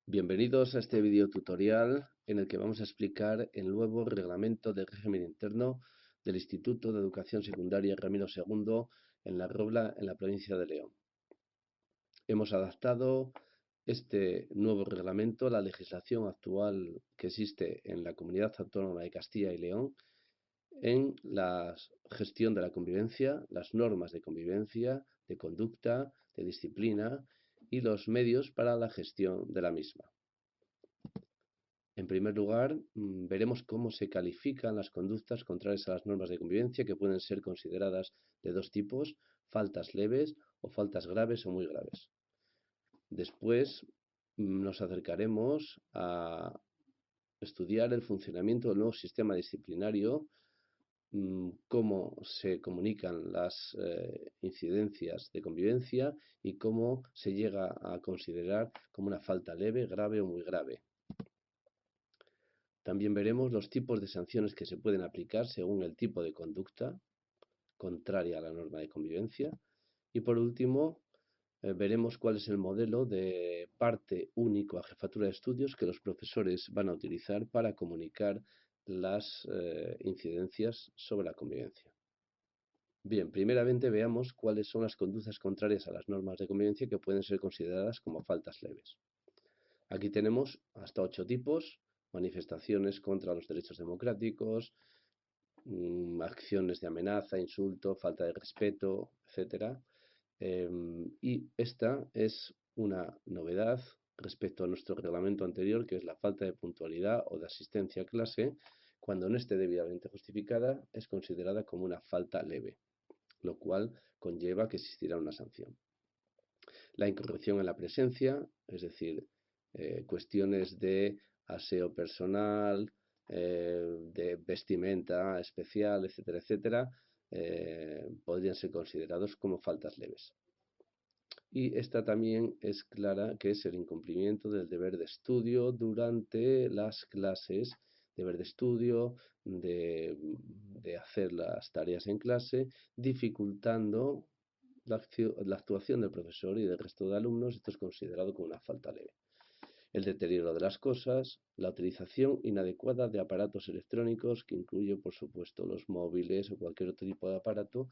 Bienvenidos a este video tutorial en el que vamos a explicar el nuevo reglamento de régimen interno del Instituto de Educación Secundaria Ramiro II en La Robla, en la provincia de León. Hemos adaptado este nuevo reglamento a la legislación actual que existe en la Comunidad Autónoma de Castilla y León en la gestión de la convivencia, las normas de convivencia, de conducta, de disciplina y los medios para la gestión de la misma. En primer lugar, veremos cómo se califican las conductas contrarias a las normas de convivencia, que pueden ser consideradas de dos tipos: faltas leves o faltas graves o muy graves. Después nos acercaremos a estudiar el funcionamiento del nuevo sistema disciplinario, cómo se comunican las incidencias de convivencia y cómo se llega a considerar como una falta leve, grave o muy grave. También veremos los tipos de sanciones que se pueden aplicar según el tipo de conducta contraria a la norma de convivencia. Y por último, veremos cuál es el modelo de parte único a jefatura de estudios que los profesores van a utilizar para comunicar las incidencias sobre la convivencia. Bien, primeramente veamos cuáles son las conductas contrarias a las normas de convivencia que pueden ser consideradas como faltas leves. Aquí tenemos hasta 8 tipos: manifestaciones contra los derechos democráticos, acciones de amenaza, insulto, falta de respeto, etc. Y esta es una novedad respecto a nuestro reglamento anterior, que es la falta de puntualidad o de asistencia a clase, cuando no esté debidamente justificada, es considerada como una falta leve, lo cual conlleva que existirá una sanción. La incorrección en la presencia, es decir, cuestiones de aseo personal, de vestimenta especial, etcétera, etcétera, podrían ser considerados como faltas leves. Y esta también es clara, que es el incumplimiento del deber de estudio durante las clases, deber de estudio, de hacer las tareas en clase, dificultando la actuación del profesor y del resto de alumnos. Esto es considerado como una falta leve. El deterioro de las cosas, la utilización inadecuada de aparatos electrónicos, que incluye, por supuesto, los móviles o cualquier otro tipo de aparato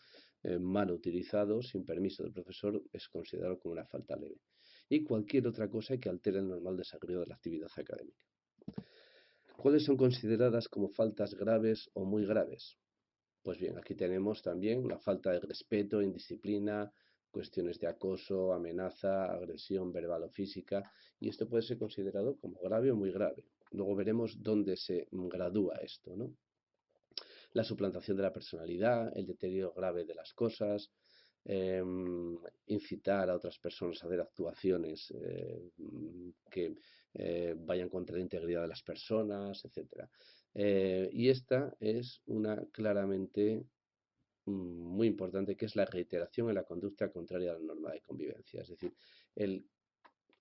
mal utilizado sin permiso del profesor, es considerado como una falta leve. Y cualquier otra cosa que altere el normal desarrollo de la actividad académica. ¿Cuáles son consideradas como faltas graves o muy graves? Pues bien, aquí tenemos también la falta de respeto, indisciplina, cuestiones de acoso, amenaza, agresión verbal o física, y esto puede ser considerado como grave o muy grave. Luego veremos dónde se gradúa esto, ¿no? La suplantación de la personalidad, el deterioro grave de las cosas, incitar a otras personas a hacer actuaciones que vayan contra la integridad de las personas, etc. Y esta es una claramente muy importante, que es la reiteración en la conducta contraria a la norma de convivencia. Es decir, el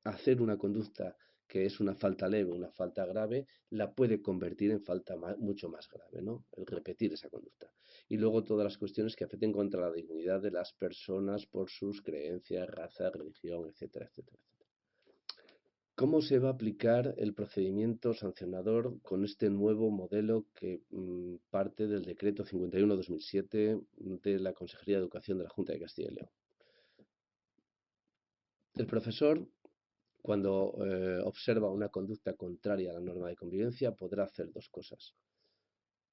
hacer una conducta que es una falta leve, una falta grave, la puede convertir en falta mucho más grave, ¿no? El repetir esa conducta. Y luego todas las cuestiones que afecten contra la dignidad de las personas por sus creencias, raza, religión, etcétera, etcétera, etcétera. ¿Cómo se va a aplicar el procedimiento sancionador con este nuevo modelo que parte del decreto 51/2007 de la Consejería de Educación de la Junta de Castilla y León? El profesor, cuando observa una conducta contraria a la norma de convivencia, podrá hacer dos cosas.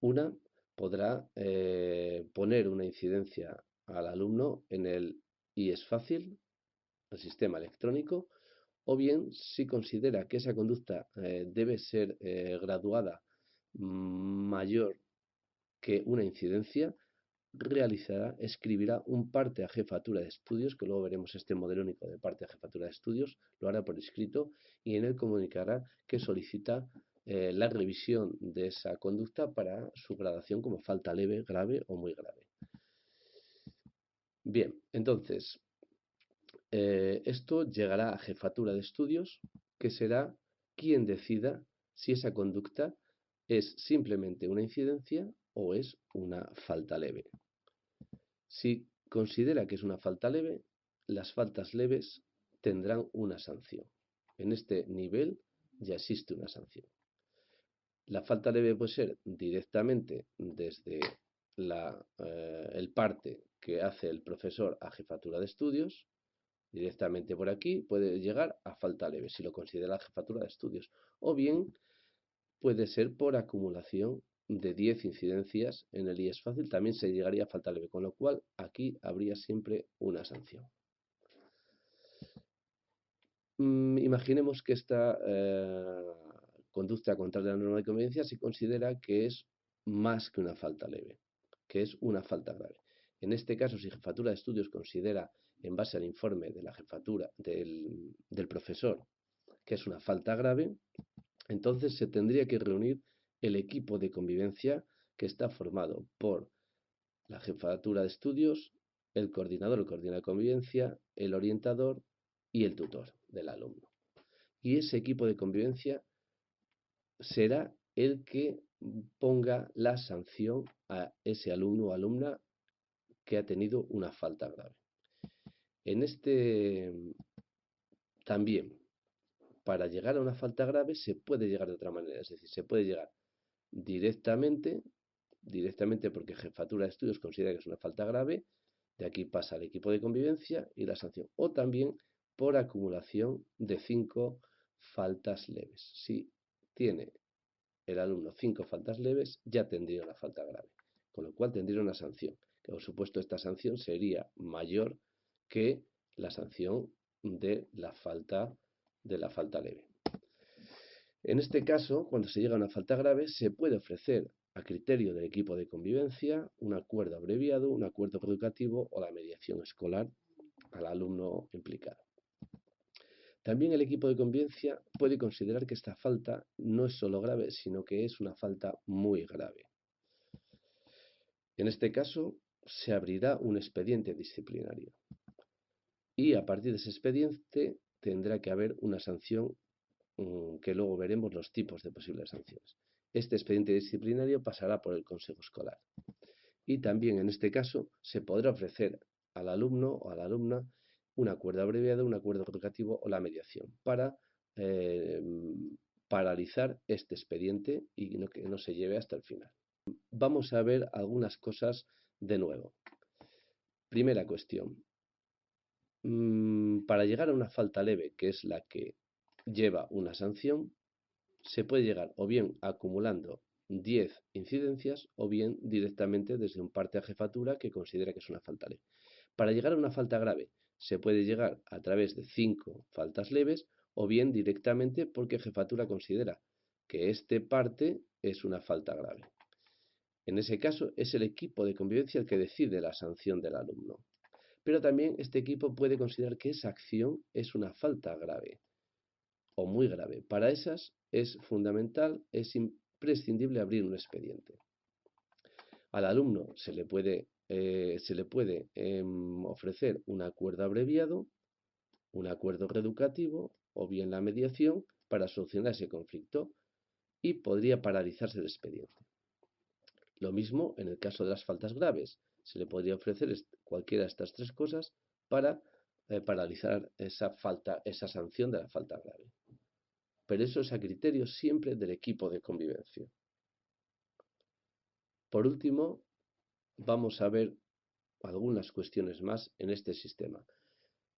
Una, podrá poner una incidencia al alumno en el IES Fácil, el sistema electrónico, o bien, si considera que esa conducta debe ser graduada mayor que una incidencia, escribirá un parte a jefatura de estudios, que luego veremos este modelo único de parte a jefatura de estudios, lo hará por escrito y en él comunicará que solicita la revisión de esa conducta para su gradación como falta leve, grave o muy grave. Bien, entonces, esto llegará a jefatura de estudios, que será quien decida si esa conducta es simplemente una incidencia o es una falta leve. Si considera que es una falta leve, las faltas leves tendrán una sanción. En este nivel ya existe una sanción. La falta leve puede ser directamente desde el parte que hace el profesor a jefatura de estudios, directamente por aquí puede llegar a falta leve, si lo considera la jefatura de estudios, o bien puede ser por acumulación de 10 incidencias en el IES fácil, también se llegaría a falta leve, con lo cual aquí habría siempre una sanción. Imaginemos que esta conducta contraria a la norma de convivencia se considera que es más que una falta leve, que es una falta grave. En este caso, si jefatura de estudios considera, en base al informe de la jefatura del profesor, que es una falta grave, entonces se tendría que reunir el equipo de convivencia que está formado por la jefatura de estudios, el coordinador de convivencia, el orientador y el tutor del alumno. Y ese equipo de convivencia será el que ponga la sanción a ese alumno o alumna que ha tenido una falta grave. En este también, para llegar a una falta grave se puede llegar de otra manera, es decir, se puede llegar directamente porque jefatura de estudios considera que es una falta grave, de aquí pasa al equipo de convivencia y la sanción, o también por acumulación de 5 faltas leves. Si tiene el alumno 5 faltas leves, ya tendría una falta grave, con lo cual tendría una sanción, que por supuesto esta sanción sería mayor que la sanción de la falta leve. En este caso, cuando se llega a una falta grave, se puede ofrecer a criterio del equipo de convivencia un acuerdo abreviado, un acuerdo educativo o la mediación escolar al alumno implicado. También el equipo de convivencia puede considerar que esta falta no es solo grave, sino que es una falta muy grave. En este caso, se abrirá un expediente disciplinario y a partir de ese expediente tendrá que haber una sanción que luego veremos los tipos de posibles sanciones. Este expediente disciplinario pasará por el Consejo Escolar y también en este caso se podrá ofrecer al alumno o a la alumna un acuerdo abreviado, un acuerdo educativo o la mediación para paralizar este expediente y que no se lleve hasta el final. Vamos a ver algunas cosas de nuevo. Primera cuestión. Para llegar a una falta leve, que es la que lleva una sanción, se puede llegar o bien acumulando 10 incidencias o bien directamente desde un parte a jefatura que considera que es una falta leve. Para llegar a una falta grave se puede llegar a través de 5 faltas leves o bien directamente porque jefatura considera que este parte es una falta grave. En ese caso es el equipo de convivencia el que decide la sanción del alumno. Pero también este equipo puede considerar que esa acción es una falta grave o muy grave. Para esas es fundamental, es imprescindible abrir un expediente. Al alumno se le puede ofrecer un acuerdo abreviado, un acuerdo reeducativo o bien la mediación para solucionar ese conflicto y podría paralizarse el expediente. Lo mismo en el caso de las faltas graves. Se le podría ofrecer cualquiera de estas tres cosas para paralizar esa sanción de la falta grave. Pero eso es a criterio siempre del equipo de convivencia. Por último, vamos a ver algunas cuestiones más en este sistema.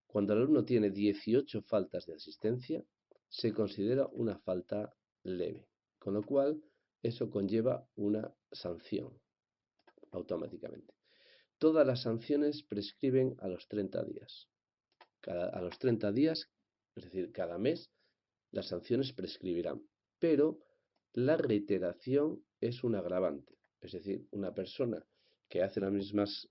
Cuando el alumno tiene 18 faltas de asistencia, se considera una falta leve, con lo cual eso conlleva una sanción automáticamente. Todas las sanciones prescriben a los 30 días. A los 30 días, es decir, cada mes, las sanciones prescribirán, pero la reiteración es un agravante. Es decir, una persona que hace las mismas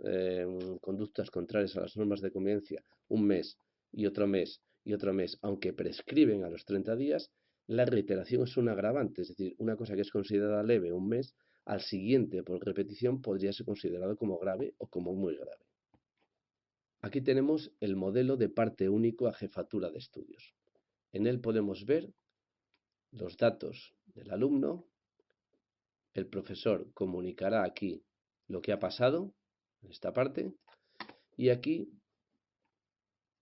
conductas contrarias a las normas de convivencia un mes y otro mes y otro mes, aunque prescriben a los 30 días, la reiteración es un agravante. Es decir, una cosa que es considerada leve un mes, al siguiente por repetición podría ser considerado como grave o como muy grave. Aquí tenemos el modelo de parte único a jefatura de estudios. En él podemos ver los datos del alumno. El profesor comunicará aquí lo que ha pasado, en esta parte, y aquí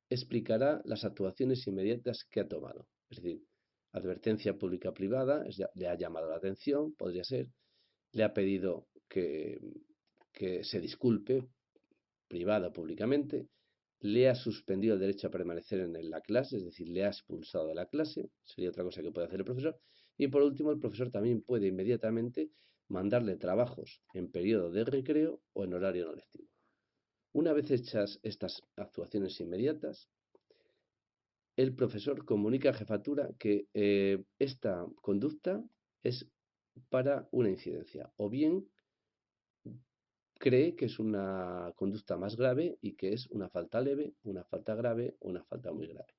explicará las actuaciones inmediatas que ha tomado. Es decir, advertencia pública-privada, le ha llamado la atención, podría ser, le ha pedido que se disculpe privada o públicamente, le ha suspendido el derecho a permanecer en la clase, es decir, le ha expulsado de la clase, sería otra cosa que puede hacer el profesor, y por último el profesor también puede inmediatamente mandarle trabajos en periodo de recreo o en horario no lectivo. Una vez hechas estas actuaciones inmediatas, el profesor comunica a jefatura que esta conducta es para una incidencia, o bien cree que es una conducta más grave y que es una falta leve, una falta grave o una falta muy grave.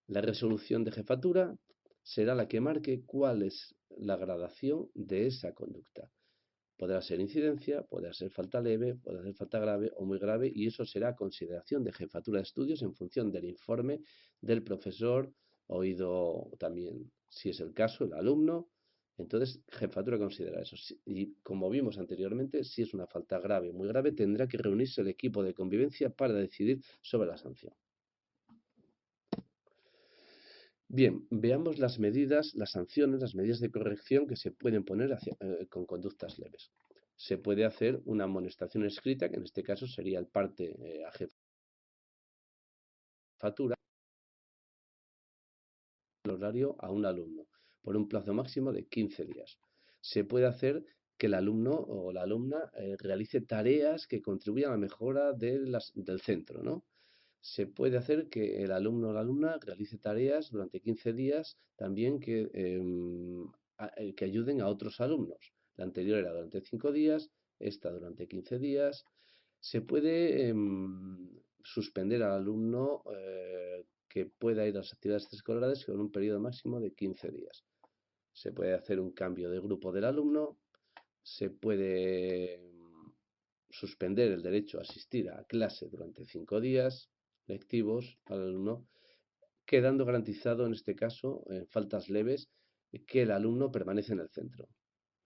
La resolución de jefatura será la que marque cuál es la gradación de esa conducta. Podrá ser incidencia, podrá ser falta leve, podrá ser falta grave o muy grave, y eso será a consideración de jefatura de estudios en función del informe del profesor, oído también, si es el caso, el alumno. Entonces, jefatura considera eso. Y como vimos anteriormente, si es una falta grave o muy grave, tendrá que reunirse el equipo de convivencia para decidir sobre la sanción. Bien, veamos las medidas, las sanciones, las medidas de corrección que se pueden poner con conductas leves. Se puede hacer una amonestación escrita, que en este caso sería el parte a jefatura, el horario a un alumno, por un plazo máximo de 15 días. Se puede hacer que el alumno o la alumna realice tareas que contribuyan a la mejora del centro, ¿no? Se puede hacer que el alumno o la alumna realice tareas durante 15 días también que ayuden a otros alumnos. La anterior era durante 5 días, esta durante 15 días. Se puede suspender al alumno que pueda ir a las actividades escolares con un periodo máximo de 15 días. Se puede hacer un cambio de grupo del alumno, se puede suspender el derecho a asistir a clase durante 5 días lectivos al alumno, quedando garantizado en este caso, en faltas leves, que el alumno permanece en el centro.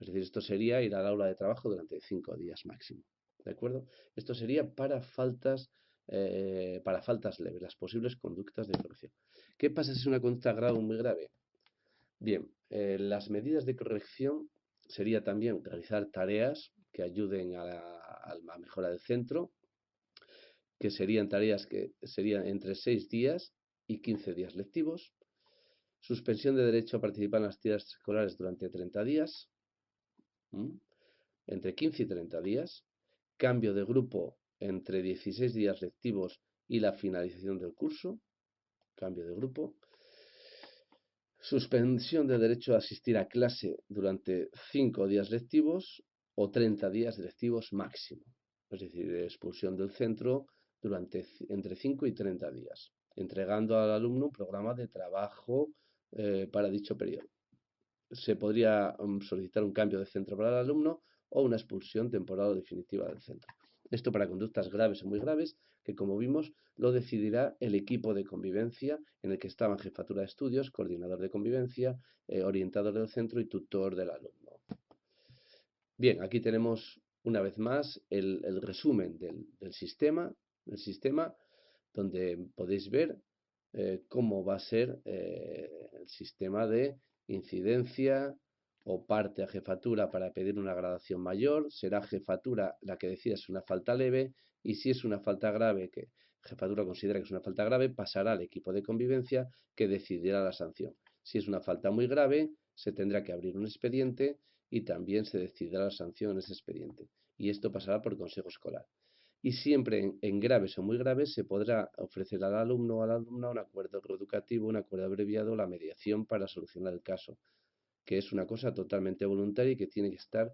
Es decir, esto sería ir al aula de trabajo durante 5 días máximo. ¿De acuerdo? Esto sería para faltas leves, las posibles conductas de corrección. ¿Qué pasa si es una conducta grave o muy grave? Bien, las medidas de corrección sería también realizar tareas que ayuden a la mejora del centro, que serían tareas que serían entre 6 días y 15 días lectivos, suspensión de derecho a participar en las actividades escolares durante 30 días, entre 15 y 30 días, cambio de grupo entre 16 días lectivos y la finalización del curso, cambio de grupo, suspensión de derecho a asistir a clase durante 5 días lectivos o 30 días lectivos máximo, es decir, expulsión del centro durante entre 5 y 30 días, entregando al alumno un programa de trabajo para dicho periodo. Se podría solicitar un cambio de centro para el alumno o una expulsión temporal o definitiva del centro. Esto para conductas graves o muy graves, que como vimos lo decidirá el equipo de convivencia en el que estaban jefatura de estudios, coordinador de convivencia, orientador del centro y tutor del alumno. Bien, aquí tenemos una vez más el resumen del sistema, donde podéis ver cómo va a ser el sistema de incidencia o parte a jefatura para pedir una gradación mayor. Será jefatura la que decida si es una falta leve, y si es una falta grave, que jefatura considera que es una falta grave, pasará al equipo de convivencia que decidirá la sanción. Si es una falta muy grave, se tendrá que abrir un expediente y también se decidirá la sanción en ese expediente. Y esto pasará por consejo escolar. Y siempre en graves o muy graves se podrá ofrecer al alumno o a la alumna un acuerdo reeducativo, un acuerdo abreviado, la mediación para solucionar el caso, que es una cosa totalmente voluntaria y que tiene que estar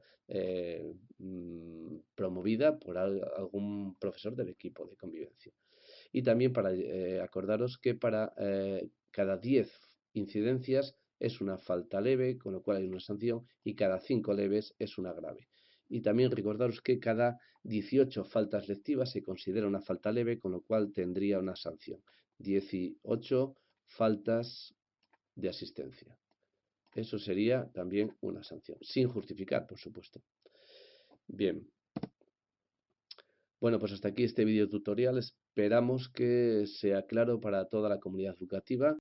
promovida por algún profesor del equipo de convivencia. Y también para acordaros que para cada 10 incidencias es una falta leve, con lo cual hay una sanción, y cada 5 leves es una grave. Y también recordaros que cada 18 faltas lectivas se considera una falta leve, con lo cual tendría una sanción. 18 faltas de asistencia. Eso sería también una sanción, sin justificar, por supuesto. Bien. Bueno, pues hasta aquí este video tutorial. Esperamos que sea claro para toda la comunidad educativa.